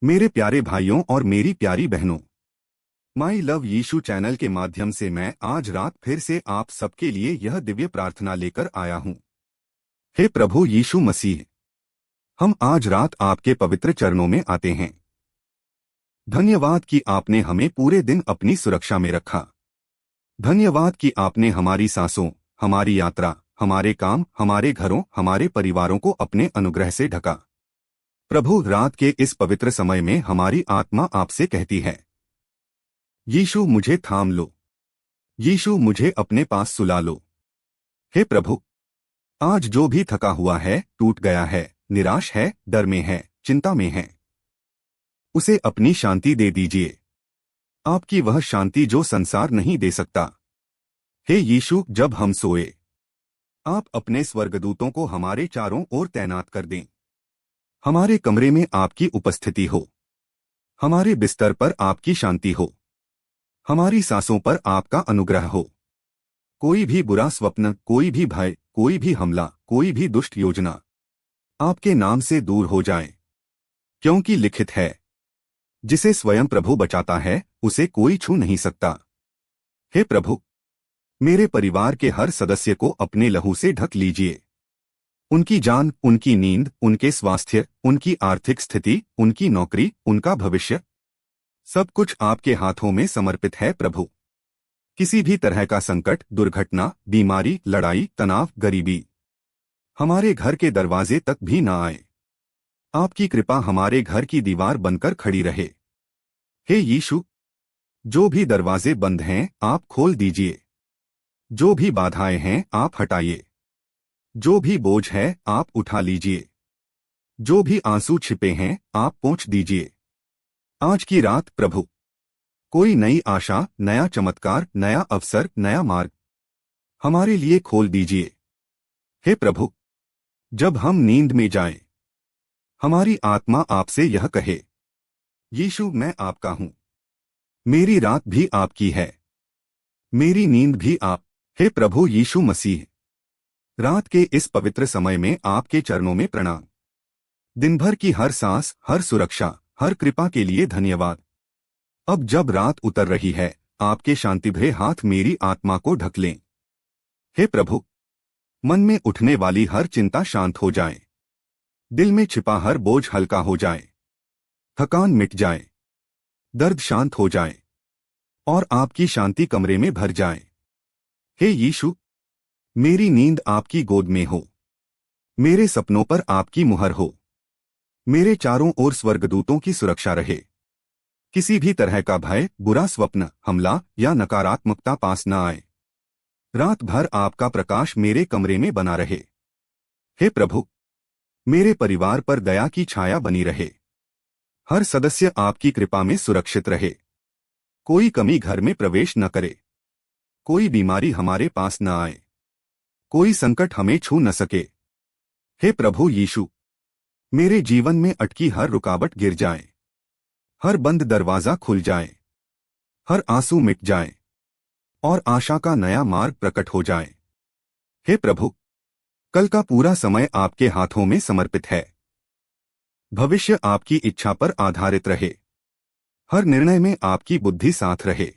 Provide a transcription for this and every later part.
मेरे प्यारे भाइयों और मेरी प्यारी बहनों, माई लव यीशु चैनल के माध्यम से मैं आज रात फिर से आप सबके लिए यह दिव्य प्रार्थना लेकर आया हूँ। हे प्रभु यीशु मसीह, हम आज रात आपके पवित्र चरणों में आते हैं। धन्यवाद कि आपने हमें पूरे दिन अपनी सुरक्षा में रखा। धन्यवाद कि आपने हमारी सांसों, हमारी यात्रा, हमारे काम, हमारे घरों, हमारे परिवारों को अपने अनुग्रह से ढका। प्रभु, रात के इस पवित्र समय में हमारी आत्मा आपसे कहती है, यीशु मुझे थाम लो, यीशु मुझे अपने पास सुला लो। हे प्रभु, आज जो भी थका हुआ है, टूट गया है, निराश है, डर में है, चिंता में है, उसे अपनी शांति दे दीजिए। आपकी वह शांति जो संसार नहीं दे सकता। हे यीशु, जब हम सोए, आप अपने स्वर्गदूतों को हमारे चारों ओर तैनात कर दें। हमारे कमरे में आपकी उपस्थिति हो, हमारे बिस्तर पर आपकी शांति हो, हमारी सांसों पर आपका अनुग्रह हो। कोई भी बुरा स्वप्न, कोई भी भय, कोई भी हमला, कोई भी दुष्ट योजना आपके नाम से दूर हो जाए, क्योंकि लिखित है, जिसे स्वयं प्रभु बचाता है उसे कोई छू नहीं सकता। हे प्रभु, मेरे परिवार के हर सदस्य को अपने लहू से ढक लीजिए। उनकी जान, उनकी नींद, उनके स्वास्थ्य, उनकी आर्थिक स्थिति, उनकी नौकरी, उनका भविष्य, सब कुछ आपके हाथों में समर्पित है प्रभु। किसी भी तरह का संकट, दुर्घटना, बीमारी, लड़ाई, तनाव, गरीबी हमारे घर के दरवाजे तक भी न आए। आपकी कृपा हमारे घर की दीवार बनकर खड़ी रहे। हे यीशु, जो भी दरवाजे बंद हैं आप खोल दीजिए, जो भी बाधाएं हैं आप हटाइए, जो भी बोझ है आप उठा लीजिए, जो भी आंसू छिपे हैं आप पोंछ दीजिए। आज की रात प्रभु, कोई नई आशा, नया चमत्कार, नया अवसर, नया मार्ग हमारे लिए खोल दीजिए। हे प्रभु, जब हम नींद में जाएं, हमारी आत्मा आपसे यह कहे, यीशु मैं आपका हूं, मेरी रात भी आपकी है, मेरी नींद भी आप। हे प्रभु यीशु मसीह, रात के इस पवित्र समय में आपके चरणों में प्रणाम। दिन भर की हर सांस, हर सुरक्षा, हर कृपा के लिए धन्यवाद। अब जब रात उतर रही है, आपके शांतिभरे हाथ मेरी आत्मा को ढक लें। हे प्रभु, मन में उठने वाली हर चिंता शांत हो जाए, दिल में छिपा हर बोझ हल्का हो जाए, थकान मिट जाए, दर्द शांत हो जाए और आपकी शांति कमरे में भर जाए। हे यीशु, मेरी नींद आपकी गोद में हो, मेरे सपनों पर आपकी मुहर हो, मेरे चारों ओर स्वर्गदूतों की सुरक्षा रहे। किसी भी तरह का भय, बुरा स्वप्न, हमला या नकारात्मकता पास न आए। रात भर आपका प्रकाश मेरे कमरे में बना रहे। हे प्रभु, मेरे परिवार पर दया की छाया बनी रहे। हर सदस्य आपकी कृपा में सुरक्षित रहे। कोई कमी घर में प्रवेश न करे, कोई बीमारी हमारे पास न आए, कोई संकट हमें छू न सके। हे प्रभु यीशु, मेरे जीवन में अटकी हर रुकावट गिर जाए, हर बंद दरवाजा खुल जाए, हर आंसू मिट जाए और आशा का नया मार्ग प्रकट हो जाए। हे प्रभु, कल का पूरा समय आपके हाथों में समर्पित है। भविष्य आपकी इच्छा पर आधारित रहे। हर निर्णय में आपकी बुद्धि साथ रहे।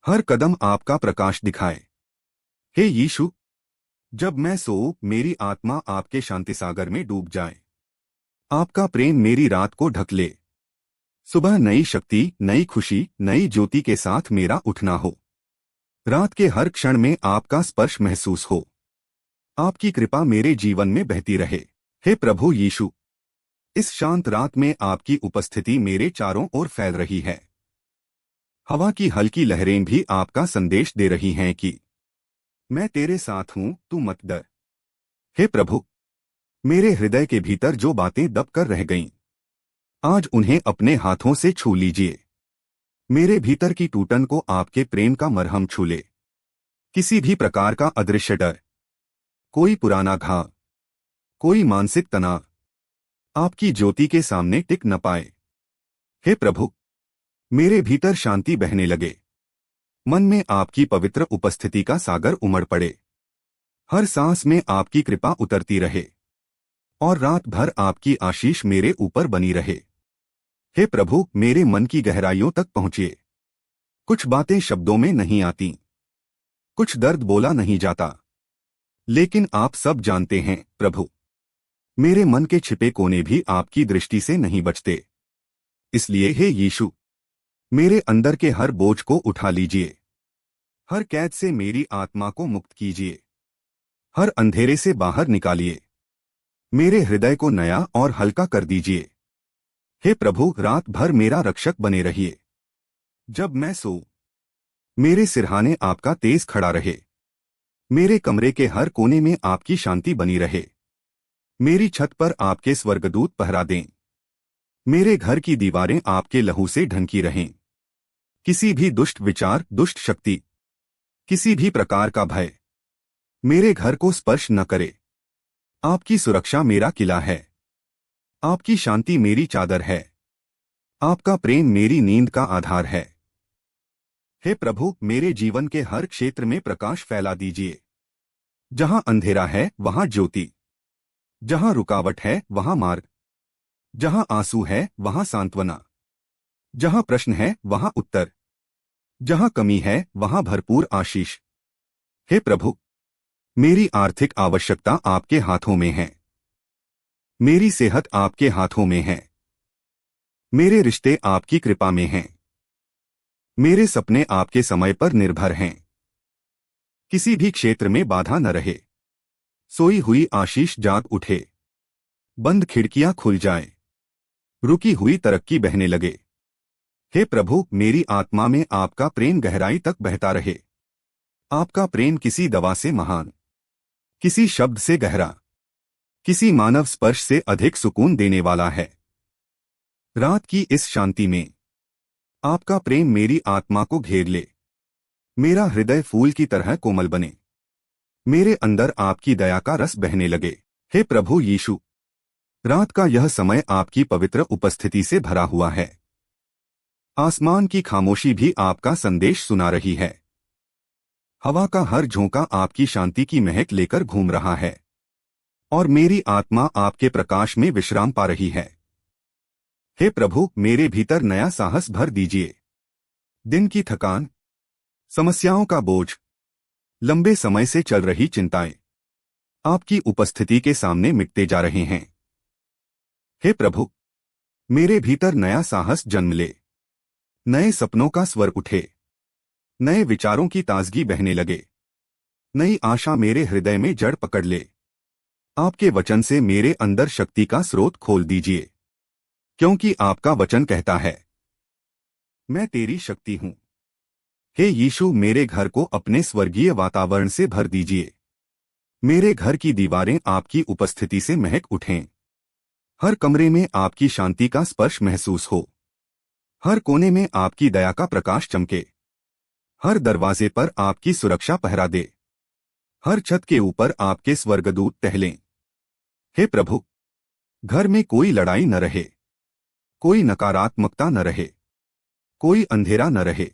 हर कदम आपका प्रकाश दिखाए। हे यीशु, जब मैं सोऊं, मेरी आत्मा आपके शांति सागर में डूब जाए। आपका प्रेम मेरी रात को ढक ले। सुबह नई शक्ति, नई खुशी, नई ज्योति के साथ मेरा उठना हो। रात के हर क्षण में आपका स्पर्श महसूस हो। आपकी कृपा मेरे जीवन में बहती रहे। हे प्रभु यीशु, इस शांत रात में आपकी उपस्थिति मेरे चारों ओर फैल रही है। हवा की हल्की लहरें भी आपका संदेश दे रही हैं कि मैं तेरे साथ हूं, तू मत डर। हे प्रभु, मेरे हृदय के भीतर जो बातें दब कर रह गईं, आज उन्हें अपने हाथों से छू लीजिए। मेरे भीतर की टूटन को आपके प्रेम का मरहम छू ले। किसी भी प्रकार का अदृश्य डर, कोई पुराना घाव, कोई मानसिक तनाव आपकी ज्योति के सामने टिक न पाए। हे प्रभु, मेरे भीतर शांति बहने लगे। मन में आपकी पवित्र उपस्थिति का सागर उमड़ पड़े। हर सांस में आपकी कृपा उतरती रहे और रात भर आपकी आशीष मेरे ऊपर बनी रहे। हे प्रभु, मेरे मन की गहराइयों तक पहुंचिए। कुछ बातें शब्दों में नहीं आती, कुछ दर्द बोला नहीं जाता, लेकिन आप सब जानते हैं प्रभु। मेरे मन के छिपे कोने भी आपकी दृष्टि से नहीं बचते। इसलिए हे यीशु, मेरे अंदर के हर बोझ को उठा लीजिए। हर कैद से मेरी आत्मा को मुक्त कीजिए। हर अंधेरे से बाहर निकालिए। मेरे हृदय को नया और हल्का कर दीजिए। हे प्रभु, रात भर मेरा रक्षक बने रहिए। जब मैं सोऊं, मेरे सिरहाने आपका तेज खड़ा रहे। मेरे कमरे के हर कोने में आपकी शांति बनी रहे। मेरी छत पर आपके स्वर्गदूत पहरा दें। मेरे घर की दीवारें आपके लहू से ढंकी रहें। किसी भी दुष्ट विचार, दुष्ट शक्ति, किसी भी प्रकार का भय मेरे घर को स्पर्श न करे। आपकी सुरक्षा मेरा किला है। आपकी शांति मेरी चादर है। आपका प्रेम मेरी नींद का आधार है। हे प्रभु, मेरे जीवन के हर क्षेत्र में प्रकाश फैला दीजिए। जहां अंधेरा है वहां ज्योति, जहां रुकावट है वहां मार्ग, जहां आंसू है वहां सांत्वना, जहां प्रश्न है वहां उत्तर, जहां कमी है वहां भरपूर आशीष। हे प्रभु, मेरी आर्थिक आवश्यकता आपके हाथों में है। मेरी सेहत आपके हाथों में है। मेरे रिश्ते आपकी कृपा में हैं। मेरे सपने आपके समय पर निर्भर हैं। किसी भी क्षेत्र में बाधा न रहे। सोई हुई आशीष जाग उठे। बंद खिड़कियां खुल जाएं। रुकी हुई तरक्की बहने लगे। हे प्रभु, मेरी आत्मा में आपका प्रेम गहराई तक बहता रहे। आपका प्रेम किसी दवा से महान, किसी शब्द से गहरा, किसी मानव स्पर्श से अधिक सुकून देने वाला है। रात की इस शांति में आपका प्रेम मेरी आत्मा को घेर ले। मेरा हृदय फूल की तरह कोमल बने। मेरे अंदर आपकी दया का रस बहने लगे। हे प्रभु यीशु, रात का यह समय आपकी पवित्र उपस्थिति से भरा हुआ है। आसमान की खामोशी भी आपका संदेश सुना रही है। हवा का हर झोंका आपकी शांति की महक लेकर घूम रहा है और मेरी आत्मा आपके प्रकाश में विश्राम पा रही है। हे प्रभु, मेरे भीतर नया साहस भर दीजिए। दिन की थकान, समस्याओं का बोझ, लंबे समय से चल रही चिंताएं आपकी उपस्थिति के सामने मिटते जा रहे हैं। हे प्रभु, मेरे भीतर नया साहस जन्म ले। नए सपनों का स्वर उठे। नए विचारों की ताजगी बहने लगे। नई आशा मेरे हृदय में जड़ पकड़ ले। आपके वचन से मेरे अंदर शक्ति का स्रोत खोल दीजिए, क्योंकि आपका वचन कहता है, मैं तेरी शक्ति हूं। हे यीशु, मेरे घर को अपने स्वर्गीय वातावरण से भर दीजिए। मेरे घर की दीवारें आपकी उपस्थिति से महक उठें। हर कमरे में आपकी शांति का स्पर्श महसूस हो। हर कोने में आपकी दया का प्रकाश चमके। हर दरवाजे पर आपकी सुरक्षा पहरा दे। हर छत के ऊपर आपके स्वर्गदूत टहलें। हे प्रभु, घर में कोई लड़ाई न रहे, कोई नकारात्मकता न रहे, कोई अंधेरा न रहे।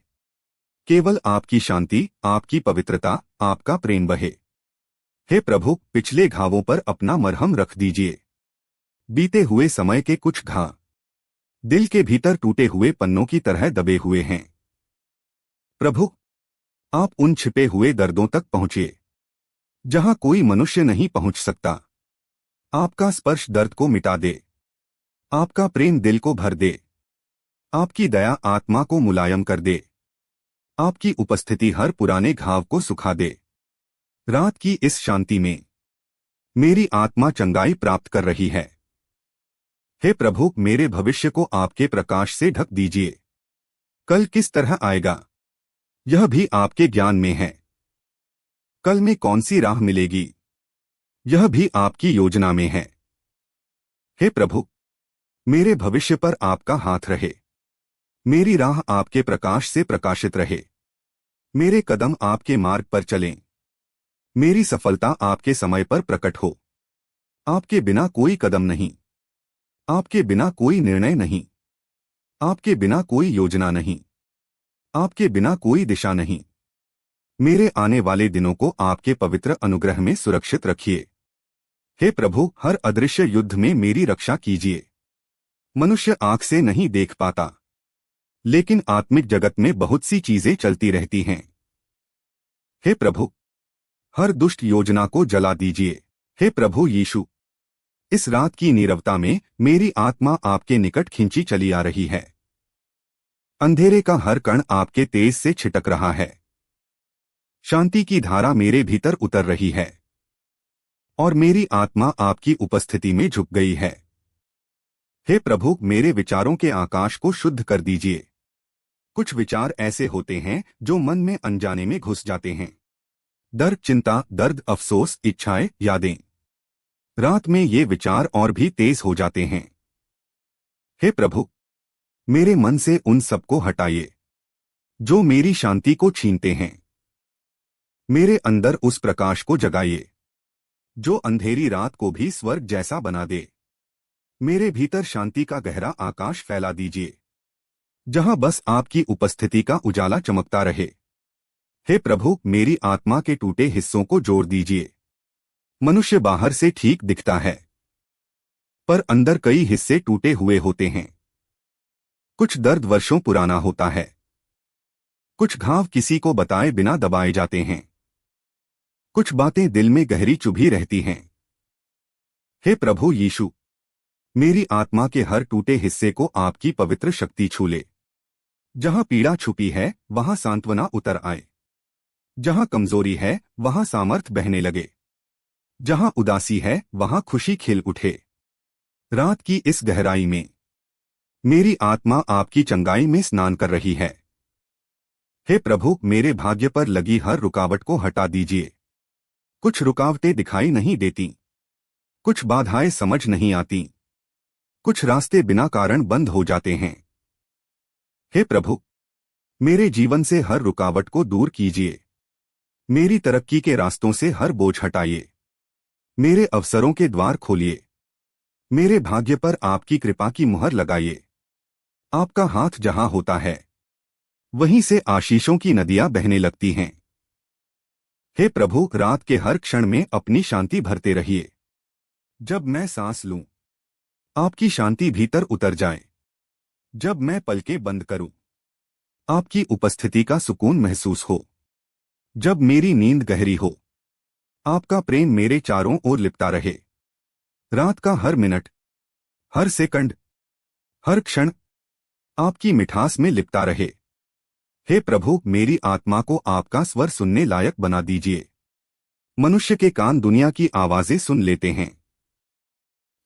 केवल आपकी शांति, आपकी पवित्रता, आपका प्रेम बहे। हे प्रभु, पिछले घावों पर अपना मरहम रख दीजिए। बीते हुए समय के कुछ घाव दिल के भीतर टूटे हुए पन्नों की तरह दबे हुए हैं। प्रभु, आप उन छिपे हुए दर्दों तक पहुंचिए जहां कोई मनुष्य नहीं पहुंच सकता। आपका स्पर्श दर्द को मिटा दे। आपका प्रेम दिल को भर दे। आपकी दया आत्मा को मुलायम कर दे। आपकी उपस्थिति हर पुराने घाव को सुखा दे। रात की इस शांति में मेरी आत्मा चंगाई प्राप्त कर रही है। हे प्रभु, मेरे भविष्य को आपके प्रकाश से ढक दीजिए। कल किस तरह आएगा, यह भी आपके ज्ञान में है। कल में कौन सी राह मिलेगी, यह भी आपकी योजना में है। हे प्रभु, मेरे भविष्य पर आपका हाथ रहे। मेरी राह आपके प्रकाश से प्रकाशित रहे। मेरे कदम आपके मार्ग पर चलें। मेरी सफलता आपके समय पर प्रकट हो। आपके बिना कोई कदम नहीं, आपके बिना कोई निर्णय नहीं, आपके बिना कोई योजना नहीं, आपके बिना कोई दिशा नहीं। मेरे आने वाले दिनों को आपके पवित्र अनुग्रह में सुरक्षित रखिए। हे प्रभु, हर अदृश्य युद्ध में मेरी रक्षा कीजिए। मनुष्य आंख से नहीं देख पाता, लेकिन आत्मिक जगत में बहुत सी चीजें चलती रहती हैं। हे प्रभु, हर दुष्ट योजना को जला दीजिए। हे प्रभु यीशु, इस रात की नीरवता में मेरी आत्मा आपके निकट खींची चली आ रही है। अंधेरे का हर कण आपके तेज से छिटक रहा है। शांति की धारा मेरे भीतर उतर रही है और मेरी आत्मा आपकी उपस्थिति में झुक गई है। हे प्रभु, मेरे विचारों के आकाश को शुद्ध कर दीजिए। कुछ विचार ऐसे होते हैं जो मन में अनजाने में घुस जाते हैं। डर, चिंता, दर्द, अफसोस, इच्छाएं, यादें। रात में ये विचार और भी तेज हो जाते हैं। हे प्रभु, मेरे मन से उन सबको हटाइए जो मेरी शांति को छीनते हैं। मेरे अंदर उस प्रकाश को जगाइए जो अंधेरी रात को भी स्वर्ग जैसा बना दे। मेरे भीतर शांति का गहरा आकाश फैला दीजिए, जहां बस आपकी उपस्थिति का उजाला चमकता रहे। हे प्रभु, मेरी आत्मा के टूटे हिस्सों को जोड़ दीजिए। मनुष्य बाहर से ठीक दिखता है, पर अंदर कई हिस्से टूटे हुए होते हैं। कुछ दर्द वर्षों पुराना होता है, कुछ घाव किसी को बताए बिना दबाए जाते हैं, कुछ बातें दिल में गहरी चुभी रहती हैं। हे प्रभु यीशु, मेरी आत्मा के हर टूटे हिस्से को आपकी पवित्र शक्ति छू ले। जहां पीड़ा छुपी है वहां सांत्वना उतर आए। जहां कमजोरी है वहां सामर्थ बहने लगे। जहां उदासी है वहां खुशी खिल उठे। रात की इस गहराई में मेरी आत्मा आपकी चंगाई में स्नान कर रही है। हे प्रभु, मेरे भाग्य पर लगी हर रुकावट को हटा दीजिए। कुछ रुकावटें दिखाई नहीं देती, कुछ बाधाएं समझ नहीं आती, कुछ रास्ते बिना कारण बंद हो जाते हैं। हे प्रभु, मेरे जीवन से हर रुकावट को दूर कीजिए। मेरी तरक्की के रास्तों से हर बोझ हटाइए। मेरे अवसरों के द्वार खोलिए। मेरे भाग्य पर आपकी कृपा की मुहर लगाइए। आपका हाथ जहां होता है वहीं से आशीषों की नदियां बहने लगती हैं। हे प्रभु, रात के हर क्षण में अपनी शांति भरते रहिए। जब मैं सांस लूं, आपकी शांति भीतर उतर जाए। जब मैं पलकें बंद करूं, आपकी उपस्थिति का सुकून महसूस हो। जब मेरी नींद गहरी हो, आपका प्रेम मेरे चारों ओर लिपटा रहे। रात का हर मिनट, हर सेकंड, हर क्षण आपकी मिठास में लिपटा रहे। हे प्रभु, मेरी आत्मा को आपका स्वर सुनने लायक बना दीजिए। मनुष्य के कान दुनिया की आवाजें सुन लेते हैं,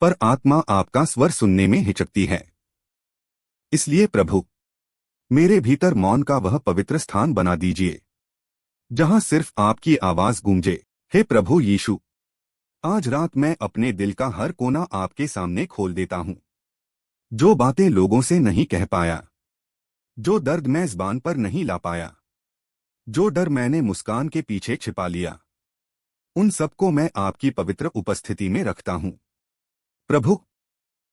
पर आत्मा आपका स्वर सुनने में हिचकती है। इसलिए प्रभु, मेरे भीतर मौन का वह पवित्र स्थान बना दीजिए जहां सिर्फ आपकी आवाज गूंजे। हे प्रभु यीशु, आज रात मैं अपने दिल का हर कोना आपके सामने खोल देता हूं। जो बातें लोगों से नहीं कह पाया, जो दर्द मैं ज़बान पर नहीं ला पाया, जो डर मैंने मुस्कान के पीछे छिपा लिया, उन सबको मैं आपकी पवित्र उपस्थिति में रखता हूं। प्रभु,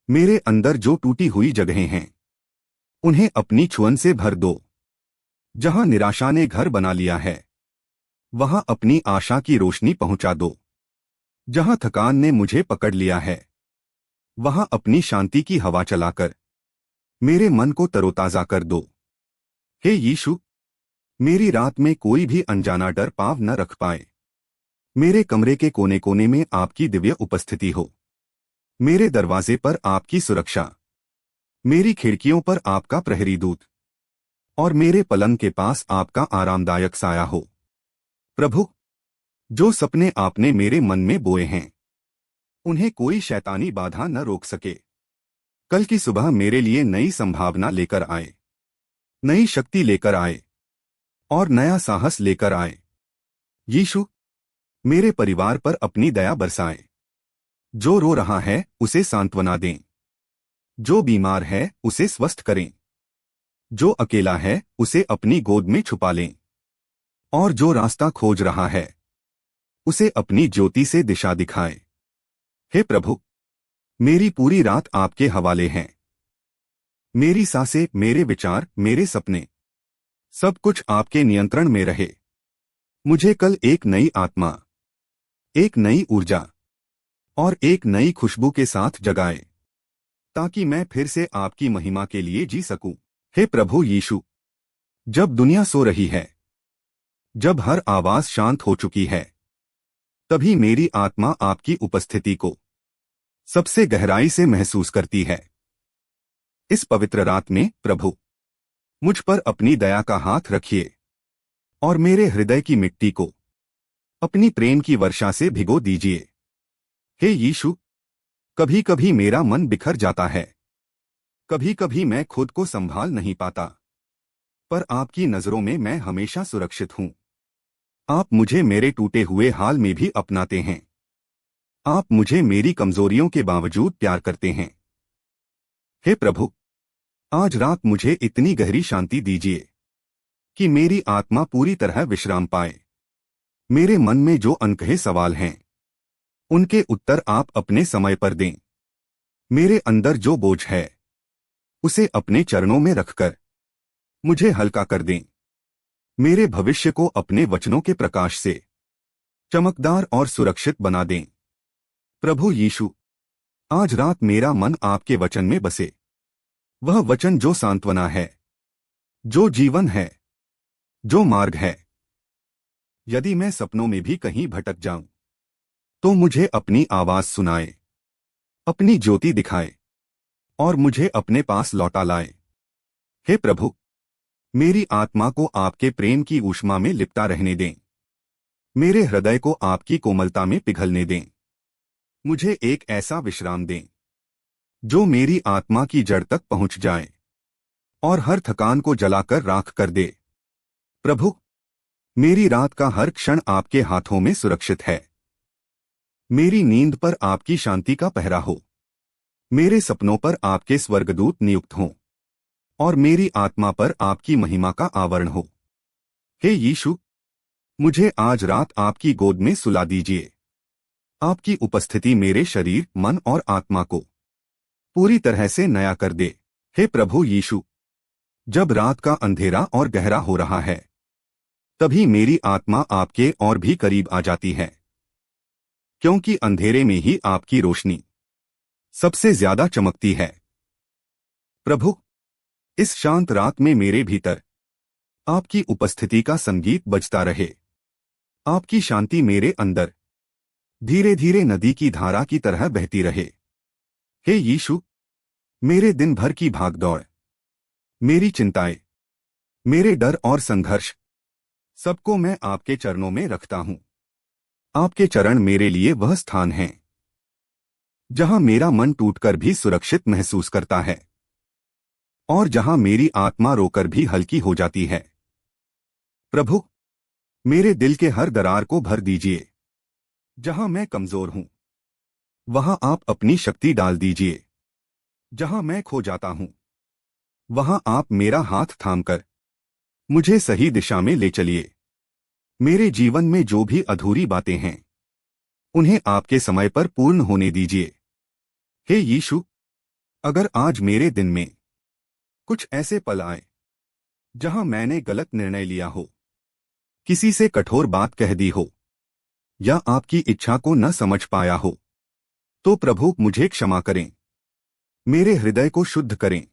मेरे अंदर जो टूटी हुई जगहें हैं उन्हें अपनी छुअन से भर दो। जहां निराशा ने घर बना लिया है वहां अपनी आशा की रोशनी पहुंचा दो। जहां थकान ने मुझे पकड़ लिया है वहां अपनी शांति की हवा चलाकर मेरे मन को तरोताजा कर दो। हे यीशु, मेरी रात में कोई भी अनजाना डर पांव न रख पाए। मेरे कमरे के कोने कोने में आपकी दिव्य उपस्थिति हो। मेरे दरवाजे पर आपकी सुरक्षा, मेरी खिड़कियों पर आपका प्रहरी दूत और मेरे पलंग के पास आपका आरामदायक साया हो। प्रभु, जो सपने आपने मेरे मन में बोए हैं उन्हें कोई शैतानी बाधा न रोक सके। कल की सुबह मेरे लिए नई संभावना लेकर आए, नई शक्ति लेकर आए और नया साहस लेकर आए। यीशु, मेरे परिवार पर अपनी दया बरसाएं। जो रो रहा है उसे सांत्वना दें। जो बीमार है उसे स्वस्थ करें। जो अकेला है उसे अपनी गोद में छुपा लें। और जो रास्ता खोज रहा है उसे अपनी ज्योति से दिशा दिखाएं। हे प्रभु, मेरी पूरी रात आपके हवाले हैं। मेरी सांसें, मेरे विचार, मेरे सपने, सब कुछ आपके नियंत्रण में रहे। मुझे कल एक नई आत्मा, एक नई ऊर्जा और एक नई खुशबू के साथ जगाए। ताकि मैं फिर से आपकी महिमा के लिए जी सकूं। हे प्रभु यीशु, जब दुनिया सो रही है, जब हर आवाज शांत हो चुकी है, तभी मेरी आत्मा आपकी उपस्थिति को सबसे गहराई से महसूस करती है। इस पवित्र रात में प्रभु, मुझ पर अपनी दया का हाथ रखिए और मेरे हृदय की मिट्टी को अपनी प्रेम की वर्षा से भिगो दीजिए। हे यीशु, कभी कभी मेरा मन बिखर जाता है, कभी कभी मैं खुद को संभाल नहीं पाता, पर आपकी नजरों में मैं हमेशा सुरक्षित हूं। आप मुझे मेरे टूटे हुए हाल में भी अपनाते हैं। आप मुझे मेरी कमजोरियों के बावजूद प्यार करते हैं। हे प्रभु, आज रात मुझे इतनी गहरी शांति दीजिए कि मेरी आत्मा पूरी तरह विश्राम पाए। मेरे मन में जो अनकहे सवाल हैं, उनके उत्तर आप अपने समय पर दें। मेरे अंदर जो बोझ है, उसे अपने चरणों में रखकर मुझे हल्का कर दें। मेरे भविष्य को अपने वचनों के प्रकाश से चमकदार और सुरक्षित बना दें। प्रभु यीशु, आज रात मेरा मन आपके वचन में बसे। वह वचन जो सांत्वना है, जो जीवन है, जो मार्ग है। यदि मैं सपनों में भी कहीं भटक जाऊं, तो मुझे अपनी आवाज सुनाए, अपनी ज्योति दिखाए और मुझे अपने पास लौटा लाए। हे प्रभु, मेरी आत्मा को आपके प्रेम की ऊष्मा में लिपटा रहने दें। मेरे हृदय को आपकी कोमलता में पिघलने दें। मुझे एक ऐसा विश्राम दें जो मेरी आत्मा की जड़ तक पहुंच जाए और हर थकान को जलाकर राख कर दे। प्रभु, मेरी रात का हर क्षण आपके हाथों में सुरक्षित है। मेरी नींद पर आपकी शांति का पहरा हो। मेरे सपनों पर आपके स्वर्गदूत नियुक्त हों और मेरी आत्मा पर आपकी महिमा का आवरण हो। हे यीशु, मुझे आज रात आपकी गोद में सुला दीजिए। आपकी उपस्थिति मेरे शरीर, मन और आत्मा को पूरी तरह से नया कर दे। हे प्रभु यीशु, जब रात का अंधेरा और गहरा हो रहा है, तभी मेरी आत्मा आपके और भी करीब आ जाती है, क्योंकि अंधेरे में ही आपकी रोशनी सबसे ज्यादा चमकती है। प्रभु, इस शांत रात में मेरे भीतर आपकी उपस्थिति का संगीत बजता रहे। आपकी शांति मेरे अंदर धीरे धीरे नदी की धारा की तरह बहती रहे। हे यीशु, मेरे दिन भर की भागदौड़, मेरी चिंताएं, मेरे डर और संघर्ष, सबको मैं आपके चरणों में रखता हूं। आपके चरण मेरे लिए वह स्थान हैं जहां मेरा मन टूटकर भी सुरक्षित महसूस करता है और जहां मेरी आत्मा रोकर भी हल्की हो जाती है। प्रभु, मेरे दिल के हर दरार को भर दीजिए। जहां मैं कमजोर हूं, वहां आप अपनी शक्ति डाल दीजिए। जहां मैं खो जाता हूं, वहां आप मेरा हाथ थामकर मुझे सही दिशा में ले चलिए। मेरे जीवन में जो भी अधूरी बातें हैं, उन्हें आपके समय पर पूर्ण होने दीजिए। हे यीशु, अगर आज मेरे दिन में कुछ ऐसे पल आए जहां मैंने गलत निर्णय लिया हो, किसी से कठोर बात कह दी हो या आपकी इच्छा को न समझ पाया हो, तो प्रभु मुझे क्षमा करें। मेरे हृदय को शुद्ध करें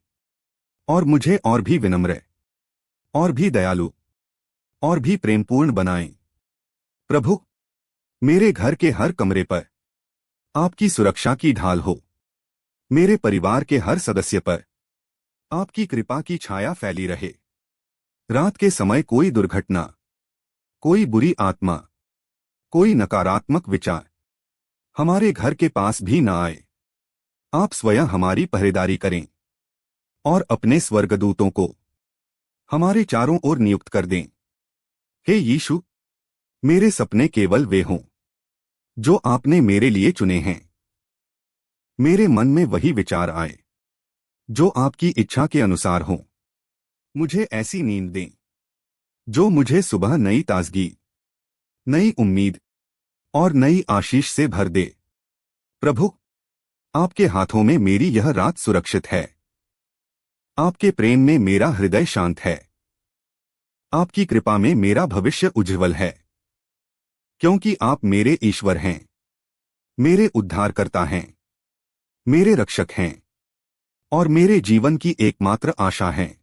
और मुझे और भी विनम्र, और भी दयालु, और भी प्रेमपूर्ण बनाएं। प्रभु, मेरे घर के हर कमरे पर आपकी सुरक्षा की ढाल हो। मेरे परिवार के हर सदस्य पर आपकी कृपा की छाया फैली रहे। रात के समय कोई दुर्घटना, कोई बुरी आत्मा, कोई नकारात्मक विचार हमारे घर के पास भी न आए। आप स्वयं हमारी पहरेदारी करें और अपने स्वर्गदूतों को हमारे चारों ओर नियुक्त कर दें। हे यीशु, मेरे सपने केवल वे हों जो आपने मेरे लिए चुने हैं। मेरे मन में वही विचार आए जो आपकी इच्छा के अनुसार हों। मुझे ऐसी नींद दें जो मुझे सुबह नई ताजगी, नई उम्मीद और नई आशीष से भर दे। प्रभु, आपके हाथों में मेरी यह रात सुरक्षित है। आपके प्रेम में मेरा हृदय शांत है। आपकी कृपा में मेरा भविष्य उज्ज्वल है, क्योंकि आप मेरे ईश्वर हैं, मेरे उद्धारकर्ता हैं, मेरे रक्षक हैं। और मेरे जीवन की एकमात्र आशा हैं।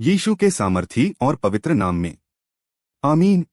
यीशु के सामर्थी और पवित्र नाम में आमीन।